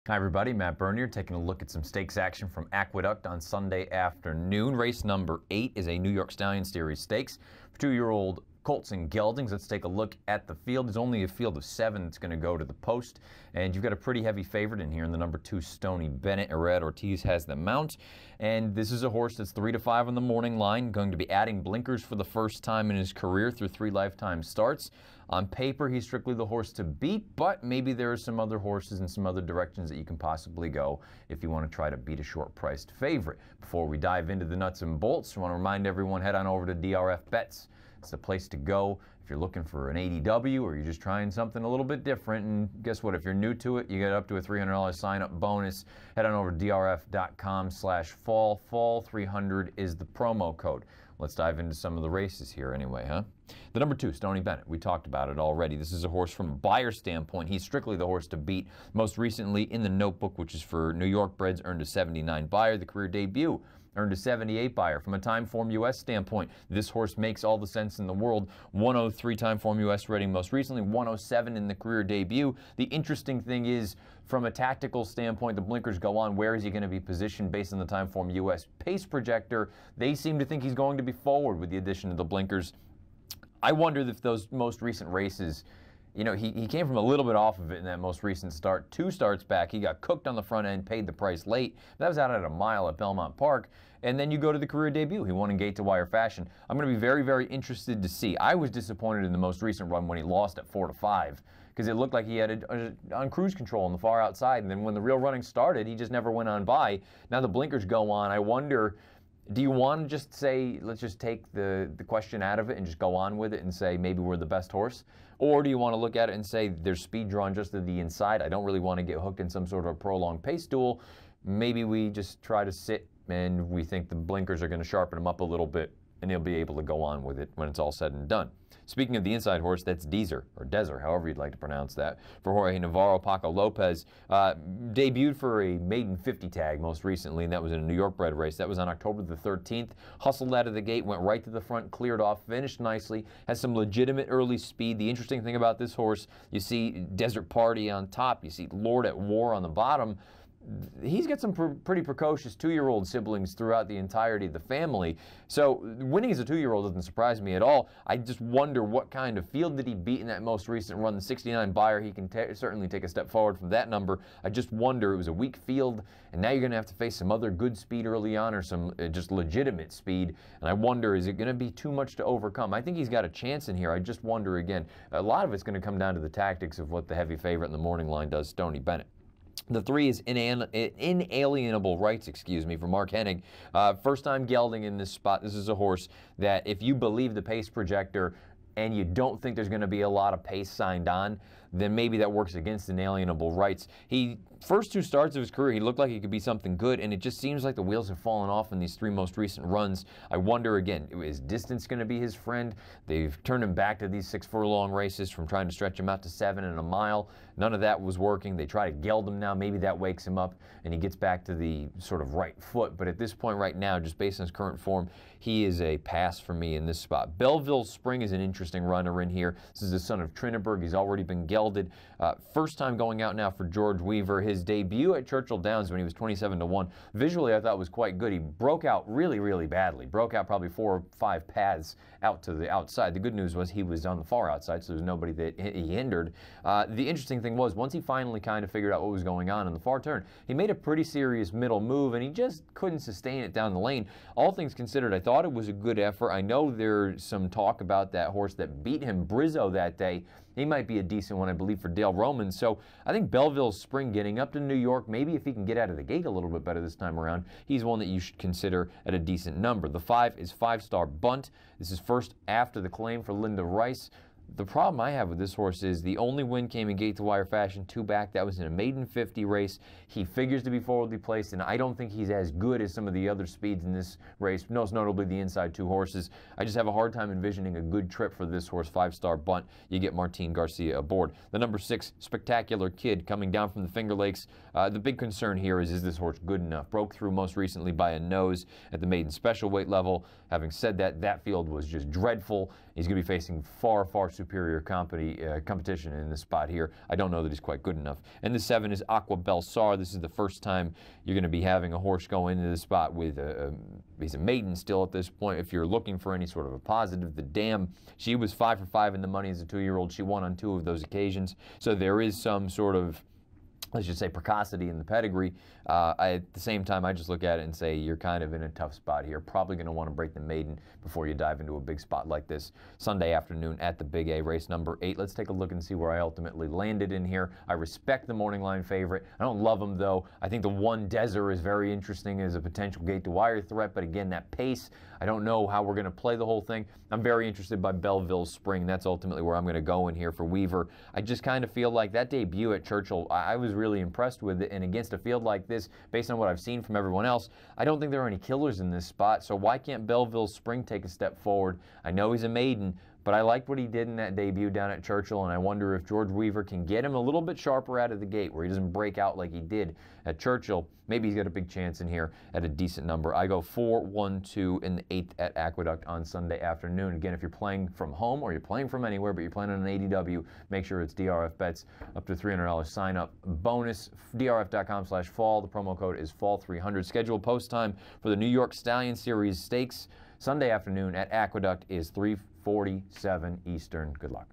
Hi everybody, Matt Bernier taking a look at some stakes action from Aqueduct on Sunday afternoon. Race number 8 is a New York Stallion Series stakes for 2-year-old colts and geldings. Let's take a look at the field. There's only a field of 7 that's going to go to the post, and you've got a pretty heavy favorite in here in the number 2 Stony Bennett. Red Ortiz has the mount, and this is a horse that's 3 to 5 on the morning line, going to be adding blinkers for the first time in his career through 3 lifetime starts. On paper, he's strictly the horse to beat, but maybe there are some other horses and some other directions that you can possibly go if you want to try to beat a short-priced favorite. Before we dive into the nuts and bolts, I want to remind everyone, head on over to DRF Bets. It's the place to go if you're looking for an ADW or you're just trying something a little bit different. And guess what? If you're new to it, you get up to a $300 sign-up bonus. Head on over to drf.com/fall. Fall300 is the promo code. Let's dive into some of the races here anyway, huh? The number 2, Stony Bennett. We talked about it already. This is a horse from a buyer standpoint. He's strictly the horse to beat. Most recently in the notebook, which is for New York breds, earned a 79 buyer. The career debut earned a 78 buyer. From a Timeform US standpoint, this horse makes all the sense in the world. 103 Timeform US rating most recently, 107 in the career debut. The interesting thing is, from a tactical standpoint, the blinkers go on. Where is he going to be positioned based on the Timeform US pace projector? They seem to think he's going to be forward with the addition of the blinkers. I wonder if those most recent races, you know, he came from a little bit off of it in that most recent start. 2 starts back, he got cooked on the front end, paid the price late. That was out at a mile at Belmont Park. And then you go to the career debut. He won in gate-to-wire fashion. I'm going to be very, very interested to see. I was disappointed in the most recent run when he lost at 4 to 5 because it looked like he had on cruise control on the far outside. And then when the real running started, he just never went on by. Now the blinkers go on. I wonder, do you want to just say, let's just take the question out of it and just go on with it and say maybe we're the best horse? Or do you want to look at it and say there's speed drawn just to the inside? I don't really want to get hooked in some sort of prolonged pace duel. Maybe we just try to sit and we think the blinkers are going to sharpen him up a little bit and he'll be able to go on with it when it's all said and done. Speaking of the inside horse, that's Deezer, or Dezer, however you'd like to pronounce that, for Jorge Navarro. Paco Lopez debuted for a maiden 50 tag most recently, and that was in a New York bred race. That was on October the 13th. Hustled out of the gate, went right to the front, cleared off, finished nicely, has some legitimate early speed. The interesting thing about this horse, you see Desert Party on top, you see Lord at War on the bottom. He's got some pretty precocious 2-year-old siblings throughout the entirety of the family. So winning as a 2-year-old doesn't surprise me at all. I just wonder what kind of field did he beat in that most recent run. The 69 buyer, he can certainly take a step forward from that number. I just wonder, it was a weak field, and now you're going to have to face some other good speed early on or some just legitimate speed. And I wonder, is it going to be too much to overcome? I think he's got a chance in here. I just wonder, again, a lot of it's going to come down to the tactics of what the heavy favorite in the morning line does, Stony Bennett. The 3 is Inalienable Rights, for Mark Hennig. First time gelding in this spot. This is a horse that, if you believe the pace projector and you don't think there's going to be a lot of pace signed on, then maybe that works against Inalienable Rights. First 2 starts of his career, he looked like he could be something good, and it just seems like the wheels have fallen off in these 3 most recent runs. I wonder, again, is distance going to be his friend? They've turned him back to these 6 furlong races from trying to stretch him out to 7 and a mile. None of that was working. They try to geld him now. Maybe that wakes him up and he gets back to the sort of right foot. But at this point right now, just based on his current form, he is a pass for me in this spot. Belleville Spring is an interesting runner in here. This is the son of Trinniberg. He's already been gelded. First time going out now for George Weaver. His debut at Churchill Downs when he was 27 to 1. Visually, I thought was quite good. He broke out really, really badly. Broke out probably 4 or 5 paths out to the outside. The good news was he was on the far outside, so there was nobody that he hindered. The interesting thing was, once he finally kind of figured out what was going on in the far turn, he made a pretty serious middle move, and he just couldn't sustain it down the lane. All things considered, I thought it was a good effort. I know there's some talk about that horse that beat him, Brizzo, that day. He might be a decent one, I believe, for Dale Roman. So I think Belleville's Spring getting up to New York, maybe if he can get out of the gate a little bit better this time around, he's one that you should consider at a decent number. The 5 is 5-star Bunt. This is first after the claim for Linda Rice. The problem I have with this horse is the only win came in gate-to-wire fashion, 2 back. That was in a maiden 50 race. He figures to be forwardly placed, and I don't think he's as good as some of the other speeds in this race, most notably the inside 2 horses. I just have a hard time envisioning a good trip for this horse, 5-star Bunt. You get Martin Garcia aboard. The number 6, Spectacular Kid, coming down from the Finger Lakes. The big concern here is this horse good enough? Broke through most recently by a nose at the maiden special weight level. Having said that, that field was just dreadful. He's going to be facing far, far superior competition in this spot here. I don't know that he's quite good enough. And the 7 is Aqua Belsar. This is the first time you're going to be having a horse go into the spot with he's a maiden still at this point. If you're looking for any sort of a positive, the Dam, she was 5 for 5 in the money as a 2-year-old. She won on 2 of those occasions. So there is some sort of, let's just say, precocity in the pedigree. At the same time, I just look at it and say you're kind of in a tough spot here. Probably going to want to break the maiden before you dive into a big spot like this Sunday afternoon at the Big A, race number 8. Let's take a look and see where I ultimately landed in here. I respect the morning line favorite. I don't love him, though. I think the 1 Desert is very interesting as a potential gate-to-wire threat, but again, that pace, I don't know how we're going to play the whole thing. I'm very interested by Belleville Spring. That's ultimately where I'm going to go in here for Weaver. I just kind of feel like that debut at Churchill, I was really impressed with it, and against a field like this, based on what I've seen from everyone else, I don't think there are any killers in this spot, so why can't Belleville Spring take a step forward? I know he's a maiden, but I liked what he did in that debut down at Churchill, and I wonder if George Weaver can get him a little bit sharper out of the gate where he doesn't break out like he did at Churchill. Maybe he's got a big chance in here at a decent number. I go 4, 1, 2 in the 8th at Aqueduct on Sunday afternoon. Again, if you're playing from home or you're playing from anywhere, but you're playing on an ADW, make sure it's DRF bets, up to $300 sign up bonus, drf.com/fall. The promo code is fall300. Scheduled post time for the New York Stallion Series Stakes Sunday afternoon at Aqueduct is 3:47 Eastern. Good luck.